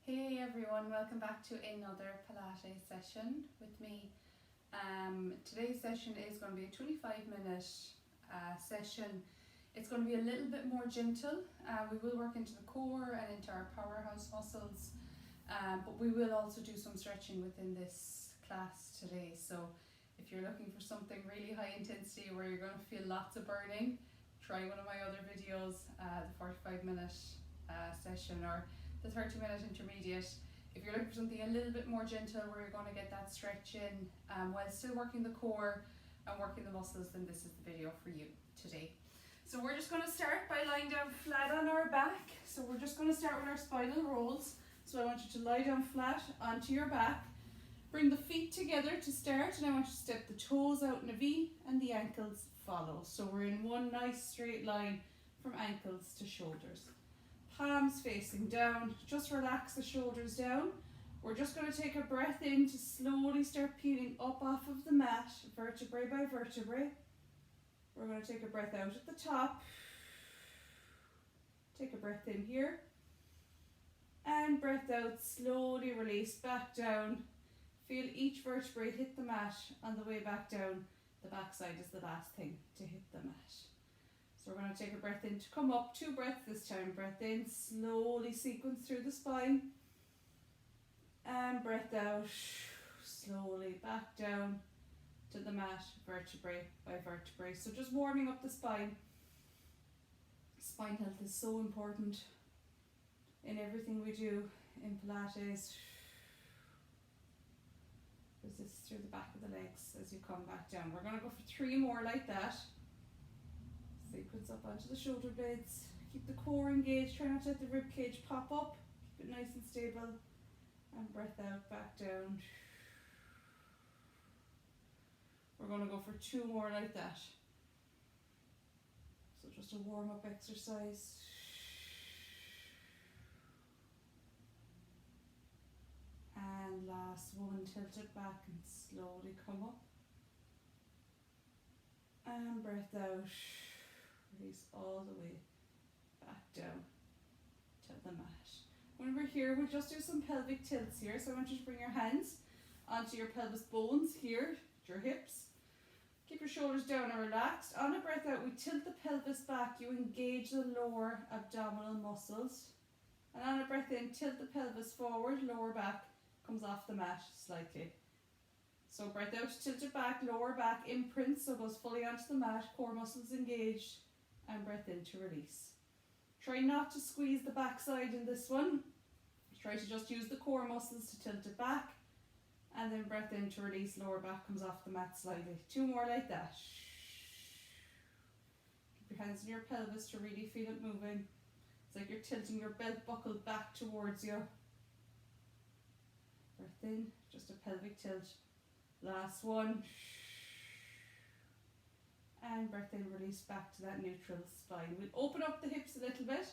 Hey everyone, welcome back to another Pilates session with me. Today's session is going to be a 25-minute session. It's going to be a little bit more gentle. We will work into the core and into our powerhouse muscles, but we will also do some stretching within this class today. So if you're looking for something really high intensity where you're going to feel lots of burning, try one of my other videos, the 45-minute session or the 30-minute intermediate. If you're looking for something a little bit more gentle where you're going to get that stretch in while still working the core and working the muscles, then this is the video for you today. So we're just going to start by lying down flat on our back. So we're just going to start with our spinal rolls. So I want you to lie down flat onto your back. Bring the feet together to start, and I want you to step the toes out in a V and the ankles follow. So we're in one nice straight line from ankles to shoulders. Palms facing down, just relax the shoulders down. We're just going to take a breath in to slowly start peeling up off of the mat, vertebrae by vertebrae. We're going to take a breath out at the top. Take a breath in here. And breath out, slowly release back down. Feel each vertebrae hit the mat on the way back down. The backside is the last thing to hit the mat. So we're going to take a breath in to come up, 2 breaths this time. Breath in, slowly sequence through the spine. And breath out, slowly back down to the mat, vertebrae by vertebrae. So just warming up the spine. Spine health is so important in everything we do in Pilates. Resist through the back of the legs as you come back down. We're going to go for 3 more like that. Sequence up onto the shoulder blades. Keep the core engaged. Try not to let the rib cage pop up. Keep it nice and stable. And breath out, back down. We're going to go for 2 more like that. So just a warm-up exercise. And last one, tilt it back and slowly come up. And breath out. Release all the way back down to the mat. When we're here, we'll just do some pelvic tilts here. So I want you to bring your hands onto your pelvis bones here, your hips. Keep your shoulders down and relaxed. On a breath out, we tilt the pelvis back. You engage the lower abdominal muscles. And on a breath in, tilt the pelvis forward, lower back comes off the mat slightly. So breath out, tilt it back, lower back imprints, so goes fully onto the mat, core muscles engaged, and breath in to release. Try not to squeeze the backside in this one. Try to just use the core muscles to tilt it back, and then breath in to release, lower back comes off the mat slightly. 2 more like that. Keep your hands in your pelvis to really feel it moving. It's like you're tilting your belt buckle back towards you. Breath in, just a pelvic tilt. Last one. And breath in, release back to that neutral spine. We'll open up the hips a little bit.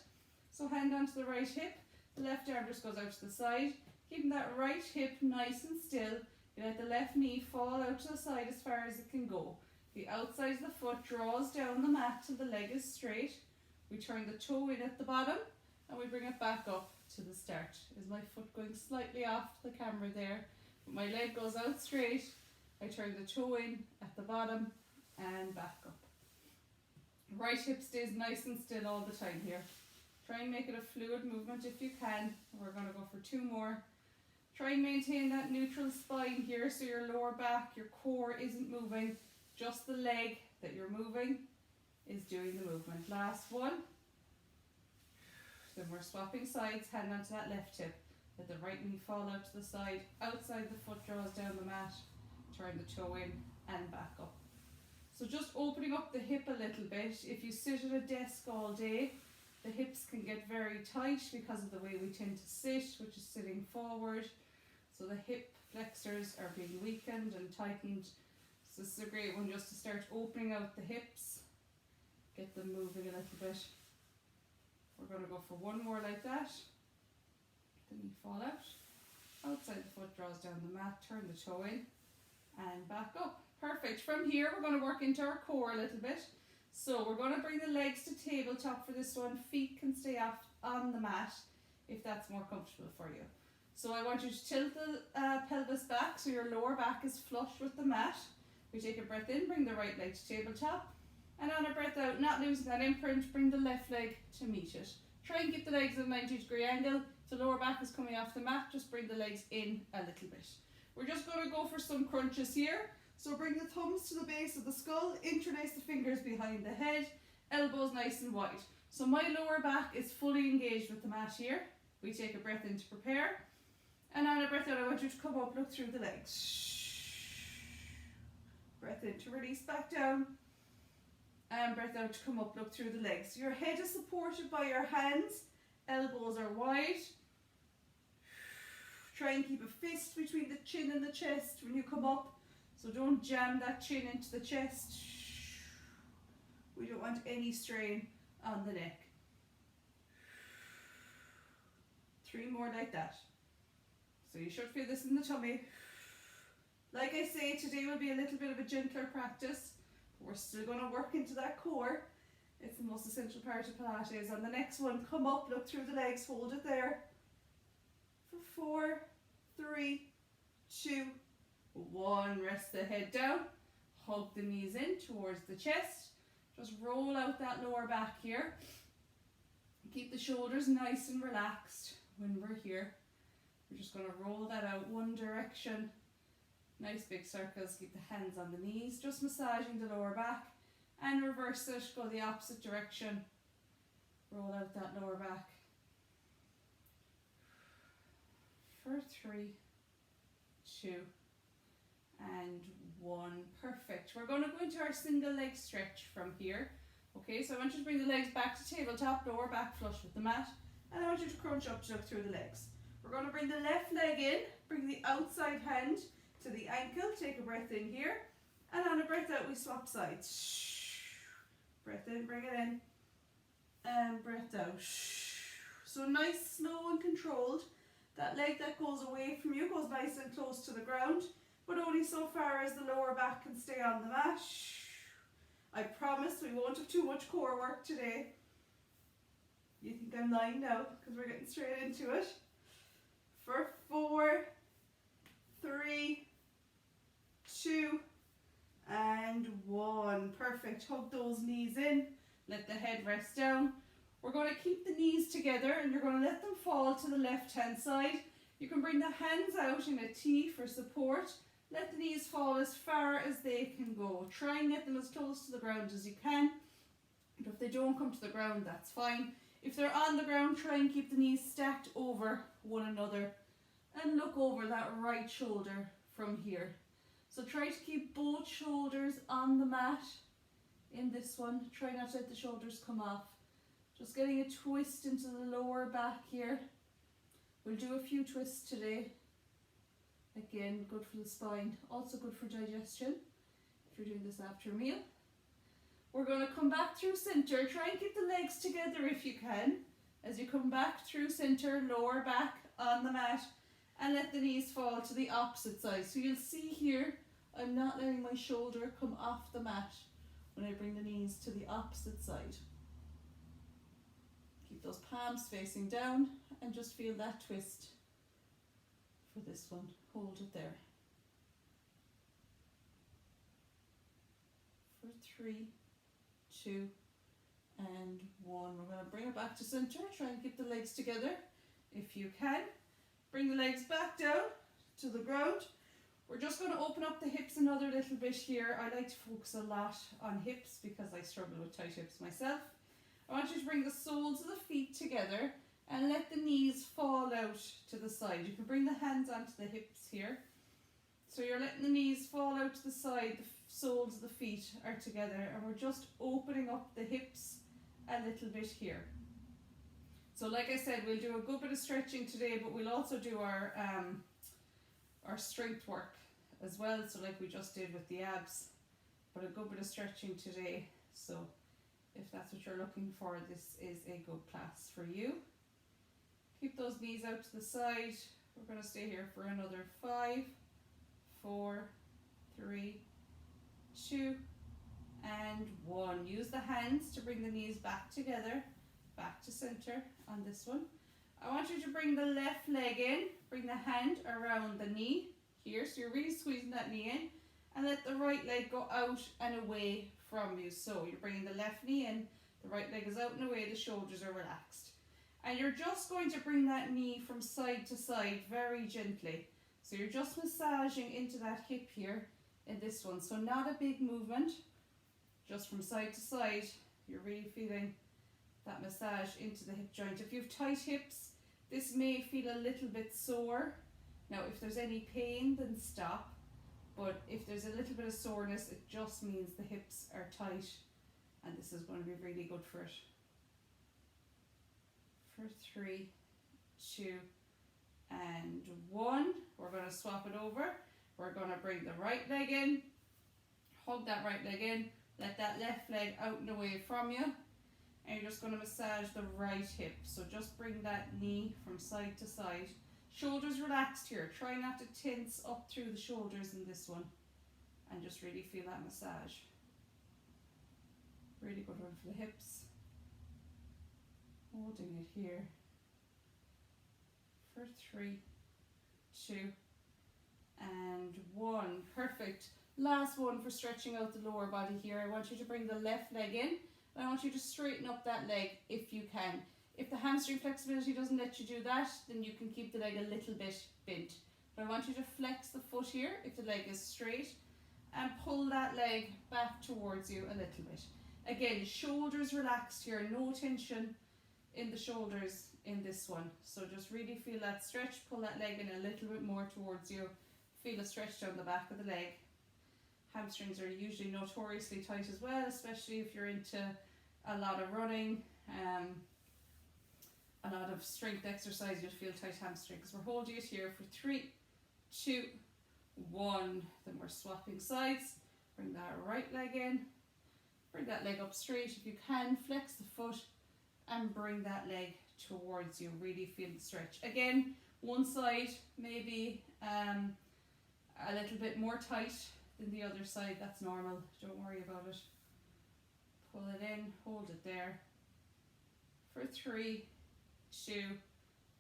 So hand onto the right hip. The left arm just goes out to the side. Keeping that right hip nice and still. You let the left knee fall out to the side as far as it can go. The outside of the foot draws down the mat till the leg is straight. We turn the toe in at the bottom and we bring it back up to the start. Is my foot going slightly off the camera there? But my leg goes out straight. I turn the toe in at the bottom and back up. Right hip stays nice and still all the time here. Try and make it a fluid movement if you can. We're going to go for 2 more. Try and maintain that neutral spine here so your lower back, your core isn't moving. Just the leg that you're moving is doing the movement. Last one. Then we're swapping sides, hand onto that left hip. Let the right knee fall out to the side. Outside the foot draws down the mat. Turn the toe in and back up. So just opening up the hip a little bit. If you sit at a desk all day, the hips can get very tight because of the way we tend to sit, which is sitting forward. So the hip flexors are being weakened and tightened. So this is a great one just to start opening out the hips. Get them moving a little bit. We're going to go for 1 more like that. The knee fall out. Outside the foot draws down the mat. Turn the toe in and back up. Perfect. From here we're going to work into our core a little bit. So we're going to bring the legs to tabletop for this one. Feet can stay off on the mat. if that's more comfortable for you. So I want you to tilt the pelvis back so your lower back is flush with the mat. We take a breath in, bring the right leg to tabletop. And on a breath out, not losing that imprint, bring the left leg to meet it. Try and keep the legs at a 90-degree angle. So lower back is coming off the mat, just bring the legs in a little bit. We're just going to go for some crunches here. So bring the thumbs to the base of the skull, interlace the fingers behind the head, elbows nice and wide. So my lower back is fully engaged with the mat here. We take a breath in to prepare. And on a breath out, I want you to come up, look through the legs. Breath in to release back down. And breath out to come up, look through the legs. Your head is supported by your hands. Elbows are wide. Try and keep a fist between the chin and the chest when you come up. So don't jam that chin into the chest. We don't want any strain on the neck. 3 more like that. So you should feel this in the tummy. Like I say, today will be a little bit of a gentler practice. We're still going to work into that core. It's the most essential part of Pilates. On the next one, come up, look through the legs, hold it there. For 4, 3, 2, 1. Rest the head down. Hug the knees in towards the chest. Just roll out that lower back here. Keep the shoulders nice and relaxed when we're here. We're just going to roll that out one direction. Nice big circles. Keep the hands on the knees. Just massaging the lower back. And reverse it. Go the opposite direction. Roll out that lower back. For 3, 2, and 1. Perfect. We're going to go into our single leg stretch from here. Okay, so I want you to bring the legs back to tabletop, lower back flush with the mat. And I want you to crunch up to look through the legs. We're going to bring the left leg in, bring the outside hand to the ankle, take a breath in here, and on a breath out we swap sides. Breath in, bring it in, and breath out. So nice, slow and controlled. That leg that goes away from you goes nice and close to the ground, but only so far as the lower back can stay on the mat. I promise we won't have too much core work today. You think I'm lying now because we're getting straight into it. For 4, 3, 2, and 1. Perfect. Hug those knees in. Let the head rest down. We're going to keep the knees together and you're going to let them fall to the left hand side. You can bring the hands out in a T for support. Let the knees fall as far as they can go. Try and get them as close to the ground as you can. But if they don't come to the ground, that's fine. If they're on the ground, try and keep the knees stacked over one another and look over that right shoulder from here. So try to keep both shoulders on the mat in this one. Try not to let the shoulders come off. Just getting a twist into the lower back here. We'll do a few twists today. Again, good for the spine, also good for digestion if you're doing this after a meal. We're going to come back through center. Try and keep the legs together if you can. As you come back through center, lower back on the mat, and let the knees fall to the opposite side. So you'll see here, I'm not letting my shoulder come off the mat when I bring the knees to the opposite side. Keep those palms facing down and just feel that twist for this one. Hold it there. For 3, 2, and 1. We're going to bring it back to center. Try and keep the legs together if you can. Bring the legs back down to the ground. We're just going to open up the hips another little bit here. I like to focus a lot on hips because I struggle with tight hips myself. I want you to bring the soles of the feet together and let the knees fall out to the side. You can bring the hands onto the hips here. So you're letting the knees fall out to the side, the soles of the feet are together, and we're just opening up the hips a little bit here. So like I said, we'll do a good bit of stretching today, but we'll also do our strength work as well, so like we just did with the abs, but a good bit of stretching today. So if that's what you're looking for, this is a good class for you. Keep those knees out to the side. We're going to stay here for another 5, 4, 3, 2, and 1. Use the hands to bring the knees back together, back to center on this one. I want you to bring the left leg in, bring the hand around the knee here, so you're really squeezing that knee in, and let the right leg go out and away from you. So you're bringing the left knee in, the right leg is out and away, the shoulders are relaxed. And you're just going to bring that knee from side to side very gently. So you're just massaging into that hip here in this one. So not a big movement, just from side to side. You're really feeling that massage into the hip joint. If you have tight hips, this may feel a little bit sore. Now, if there's any pain, then stop. But if there's a little bit of soreness, it just means the hips are tight, and this is going to be really good for it. For 3, 2, and 1. We're going to swap it over. We're going to bring the right leg in, hug that right leg in, let that left leg out and away from you, and you're just going to massage the right hip. So just bring that knee from side to side. Shoulders relaxed here. Try not to tense up through the shoulders in this one, and just really feel that massage. Really good one for the hips. Holding it here for 3, 2, and 1. Perfect. Last one for stretching out the lower body here. I want you to bring the left leg in, and I want you to straighten up that leg if you can. If the hamstring flexibility doesn't let you do that, then you can keep the leg a little bit bent. But I want you to flex the foot here if the leg is straight, and pull that leg back towards you a little bit. Again, shoulders relaxed here, no tension in the shoulders in this one. So just really feel that stretch, pull that leg in a little bit more towards you. Feel a stretch down the back of the leg. Hamstrings are usually notoriously tight as well, especially if you're into a lot of running, a lot of strength exercise, you'll feel tight hamstrings. We're holding it here for 3, 2, 1. Then we're swapping sides. Bring that right leg in, bring that leg up straight if you can, flex the foot, and bring that leg towards you. Really feel the stretch. Again, one side maybe a little bit more tight than the other side. That's normal, don't worry about it. Pull it in, hold it there for 3, 2,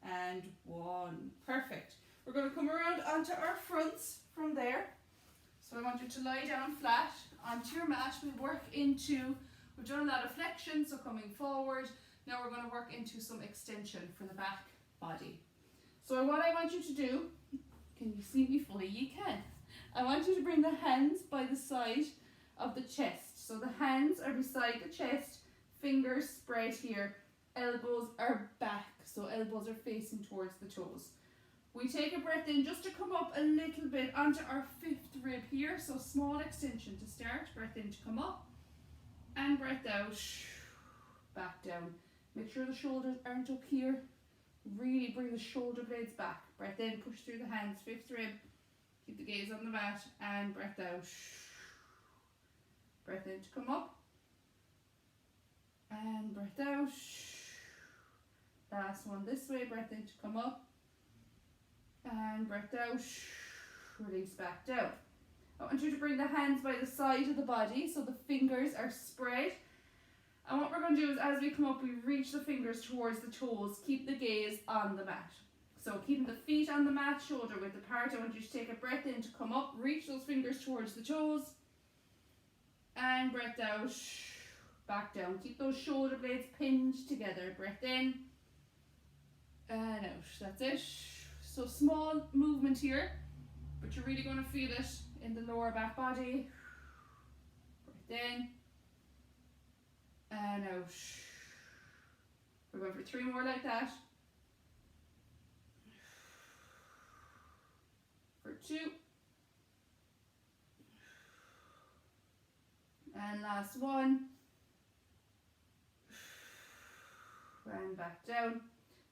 and 1. Perfect. We're going to come around onto our fronts from there. So I want you to lie down flat onto your mat. We've done a lot of flexion, so coming forward. Now we're going to work into some extension for the back body. So what I want you to do, can you see me fully? You can. I want you to bring the hands by the side of the chest. So the hands are beside the chest, fingers spread here, elbows are back, so elbows are facing towards the toes. We take a breath in just to come up a little bit onto our 5th rib here, so small extension to start. Breath in to come up, and breath out, back down. Make sure the shoulders aren't up here. Really bring the shoulder blades back. Breath in, push through the hands, 5th rib. Keep the gaze on the mat, and breath out. Breath in to come up, and breath out. Last one this way, breath in to come up, and breath out. Release back down. I want you to bring the hands by the side of the body so the fingers are spread. And what we're going to do is as we come up, we reach the fingers towards the toes. Keep the gaze on the mat. So keeping the feet on the mat, shoulder width apart. I want you to take a breath in to come up, reach those fingers towards the toes, and breath out, back down. Keep those shoulder blades pinned together. Breath in, and out. That's it. So small movement here, but you're really going to feel it in the lower back body. Breath in, and out. We're going for 3 more like that. For 2. And last one. And back down.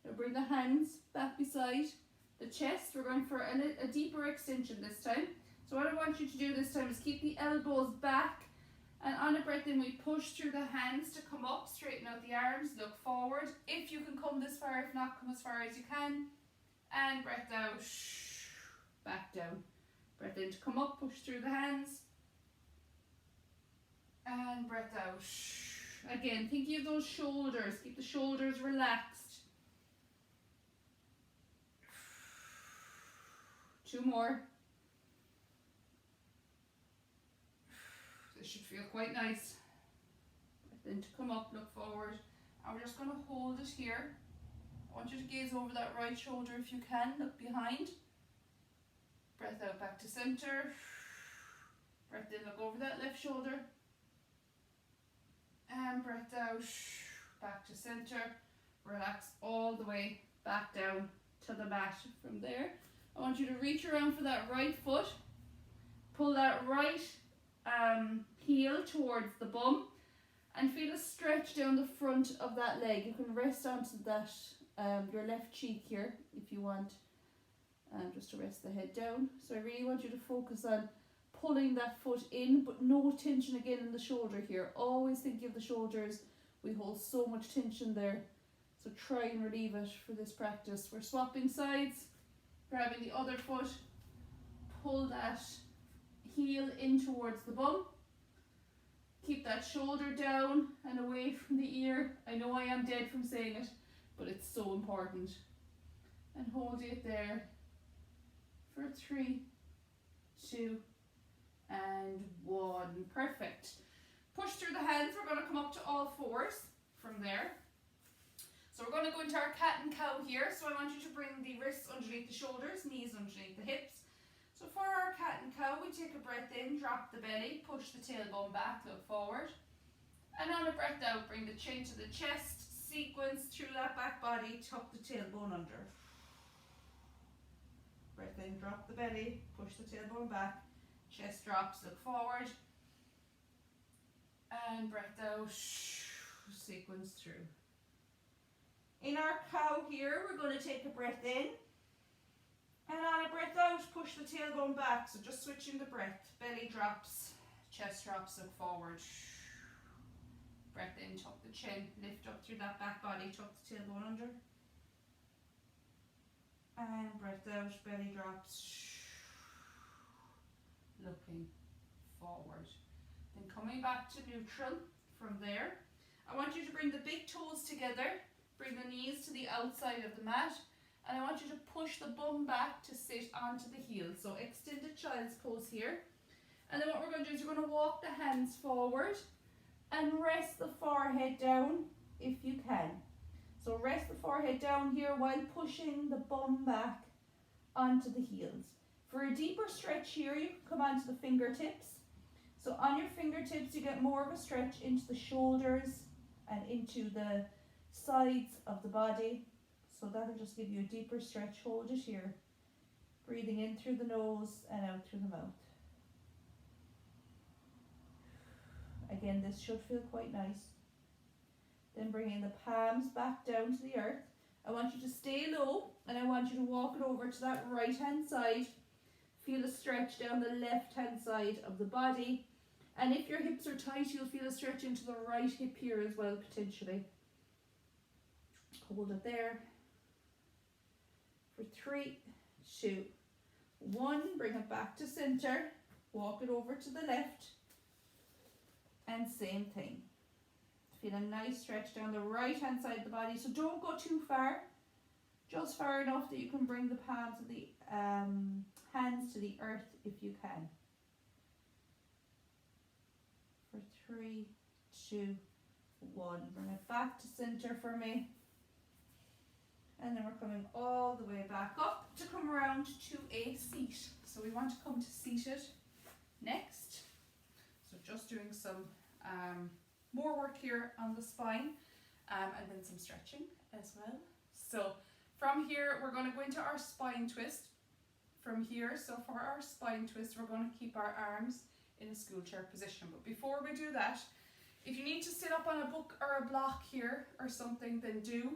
Now bring the hands back beside the chest. We're going for a deeper extension this time. So what I want you to do this time is keep the elbows back, and on a breath in we push through the hands to come up, straighten out the arms, look forward. If you can come this far, if not, come as far as you can. And breath out, back down. Breath in to come up, push through the hands. And breath out. Again, thinking of those shoulders, keep the shoulders relaxed. 2 more. This should feel quite nice. Then to come up, look forward, and we're just going to hold it here. I want you to gaze over that right shoulder if you can, look behind. Breath out back to center. Breath in, look over that left shoulder. And breath out, back to center. Relax all the way back down to the mat. From there, I want you to reach around for that right foot. Pull that right heel towards the bum and feel a stretch down the front of that leg. You can rest onto that, your left cheek here if you want, just to rest the head down. So I really want you to focus on pulling that foot in, but no tension again in the shoulder here. Always think of the shoulders. We hold so much tension there. So try and relieve it for this practice. We're swapping sides, grabbing the other foot, pull that heel in towards the bum. Keep that shoulder down and away from the ear. I know I am dead from saying it, but it's so important. And hold it there for 3, 2, and 1. Perfect. Push through the hands. We're going to come up to all fours from there. So we're going to go into our cat and cow here. So I want you to bring the wrists underneath the shoulders, knees underneath the hips. So for our cat and cow, we take a breath in, drop the belly, push the tailbone back, look forward. And on a breath out, bring the chin to the chest, sequence through that back body, tuck the tailbone under. Breath in, drop the belly, push the tailbone back, chest drops, look forward. And breath out, sequence through. In our cow here, we're going to take a breath in. And on a breath out, push the tailbone back. So just switching the breath. Belly drops, chest drops, look forward. Breath in, tuck the chin, lift up through that back body, tuck the tailbone under. And breath out, belly drops, looking forward. Then coming back to neutral from there. I want you to bring the big toes together, bring the knees to the outside of the mat, and I want you to push the bum back to sit onto the heels. So extended child's pose here. And then what we're going to do is we're going to walk the hands forward and rest the forehead down if you can. So rest the forehead down here while pushing the bum back onto the heels. For a deeper stretch here, you can come onto the fingertips. So on your fingertips, you get more of a stretch into the shoulders and into the sides of the body. So that'll just give you a deeper stretch. Hold it here. Breathing in through the nose and out through the mouth. Again, this should feel quite nice. Then bringing the palms back down to the earth. I want you to stay low and I want you to walk it over to that right hand side. Feel a stretch down the left hand side of the body. And if your hips are tight, you'll feel a stretch into the right hip here as well, potentially. Hold it there. For 3, 2, 1. Bring it back to center. Walk it over to the left. And same thing. Feel a nice stretch down the right hand side of the body. So don't go too far. Just far enough that you can bring the palms of the hands to the earth if you can. For 3, 2, 1. Bring it back to center for me. And then we're coming all the way back up to come around to a seat. So we want to come to seated next. So just doing some more work here on the spine and then some stretching as well. So from here, we're going to go into our spine twist. From here, so for our spine twist, we're going to keep our arms in a school chair position. But before we do that, if you need to sit up on a book or a block here or something, then do.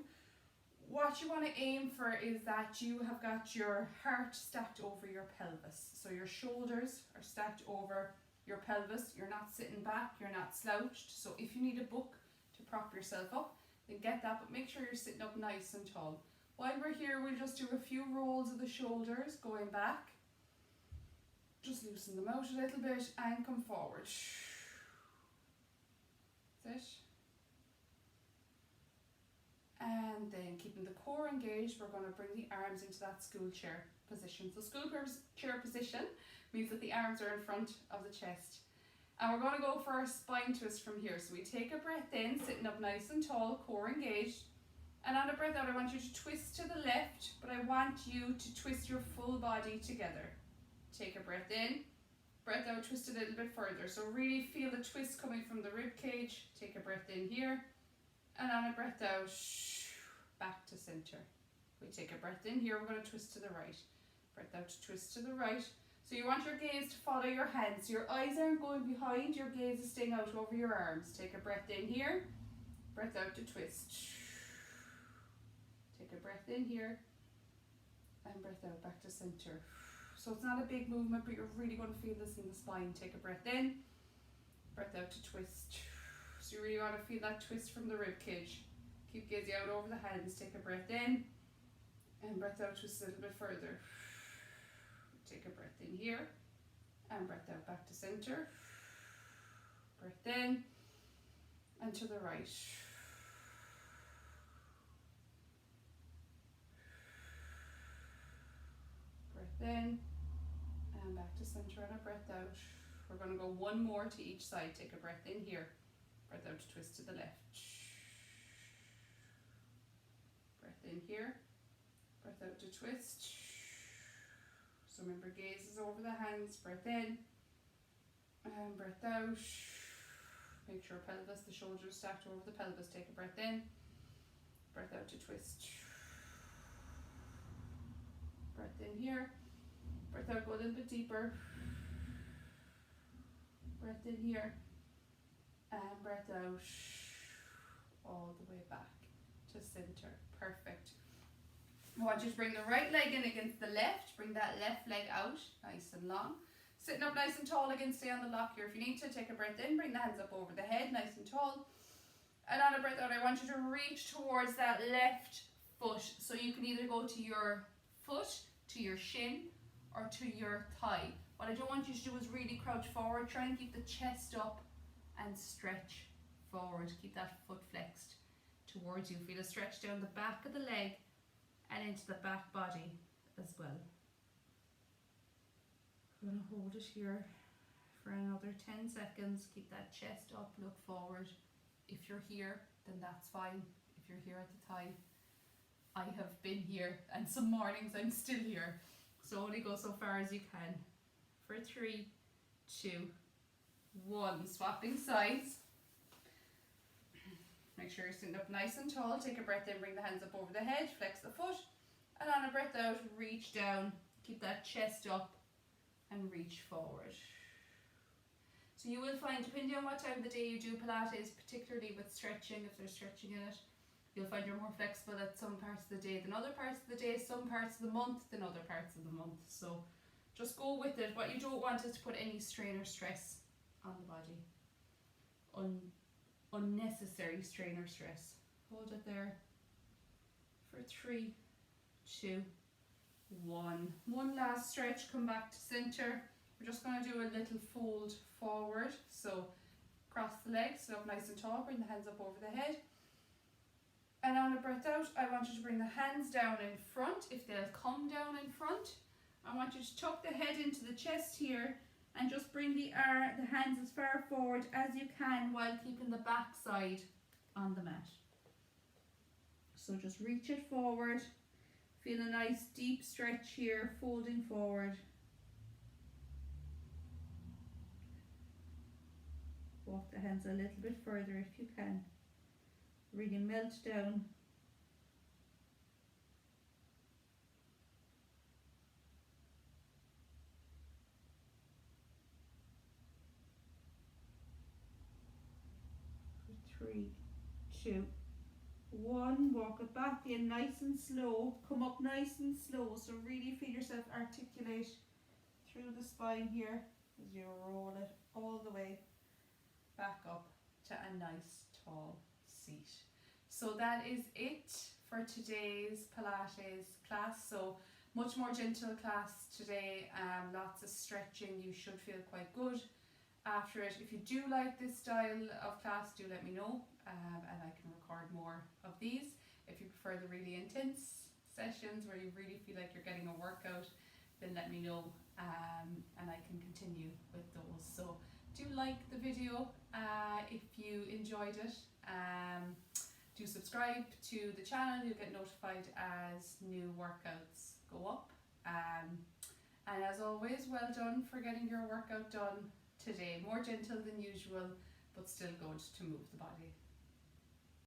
What you want to aim for is that you have got your heart stacked over your pelvis. So your shoulders are stacked over your pelvis. You're not sitting back, you're not slouched. So if you need a book to prop yourself up, then get that, but make sure you're sitting up nice and tall. While we're here, we'll just do a few rolls of the shoulders going back. Just loosen them out a little bit and come forward. Sit. And then keeping the core engaged, we're going to bring the arms into that school chair position. So school chair position means that the arms are in front of the chest. And we're going to go for our spine twist from here. So we take a breath in, sitting up nice and tall, core engaged. And on a breath out, I want you to twist to the left, but I want you to twist your full body together. Take a breath in, breath out, twist a little bit further. So really feel the twist coming from the rib cage. Take a breath in here. And on a breath out, back to center. We take a breath in here, we're going to twist to the right. Breath out to twist to the right. So you want your gaze to follow your hands. Your eyes aren't going behind, your gaze is staying out over your arms. Take a breath in here, breath out to twist. Take a breath in here, and breath out back to center. So it's not a big movement, but you're really going to feel this in the spine. Take a breath in, breath out to twist. So you really want to feel that twist from the rib cage. Keep gazing out over the hands. Take a breath in and breath out, twist a little bit further. Take a breath in here and breath out back to center. Breath in and to the right. Breath in and back to center and a breath out. We're going to go one more to each side. Take a breath in here. Breath out to twist to the left. Breath in here. Breath out to twist. So remember, gaze is over the hands. Breath in and breath out. Make sure pelvis, the shoulders stacked over the pelvis. Take a breath in. Breath out to twist. Breath in here. Breath out, go a little bit deeper. Breath in here. And breath out all the way back to center. Perfect. I want you to bring the right leg in against the left. Bring that left leg out nice and long. Sitting up nice and tall again. Stay on the lock here if you need to. Take a breath in. Bring the hands up over the head nice and tall. And on a breath out, I want you to reach towards that left foot. So you can either go to your foot, to your shin, or to your thigh. What I don't want you to do is really crouch forward. Try and keep the chest up and stretch forward. Keep that foot flexed towards you. Feel a stretch down the back of the leg and into the back body as well. I'm going to hold it here for another 10 seconds. Keep that chest up, look forward. If you're here, then that's fine. If you're here at the thigh, I have been here, and some mornings I'm still here. So only go so far as you can. For 3, 2, 1. Swapping sides. Make sure you're sitting up nice and tall. Take a breath in, bring the hands up over the head, flex the foot. And on a breath out, reach down. Keep that chest up and reach forward. So you will find, depending on what time of the day you do Pilates, particularly with stretching, if there's stretching in it, you'll find you're more flexible at some parts of the day than other parts of the day, some parts of the month than other parts of the month. So just go with it. What you don't want is to put any strain or stress on the body. Unnecessary strain or stress. Hold it there for 3, 2, 1. One last stretch, come back to center. We're just going to do a little fold forward. So cross the legs, sit up nice and tall, bring the hands up over the head. And on a breath out, I want you to bring the hands down in front, if they'll come down in front. I want you to tuck the head into the chest here and just bring the hands as far forward as you can while keeping the back side on the mat. So just reach it forward. Feel a nice deep stretch here, folding forward. Walk the hands a little bit further if you can. Really melt down. For 3, 2, 1. Walk it back in nice and slow. Come up nice and slow. So really feel yourself articulate through the spine here as you roll it all the way back up to a nice tall seat. So that is it for today's Pilates class. So much more gentle class today. Lots of stretching. You should feel quite good after it. If you do like this style of class, do let me know, and I can record more of these. If you prefer the really intense sessions where you really feel like you're getting a workout, then let me know, and I can continue with those. So do like the video if you enjoyed it. Do subscribe to the channel, you'll get notified as new workouts go up. And as always, well done for getting your workout done today. More gentle than usual, but still good to move the body.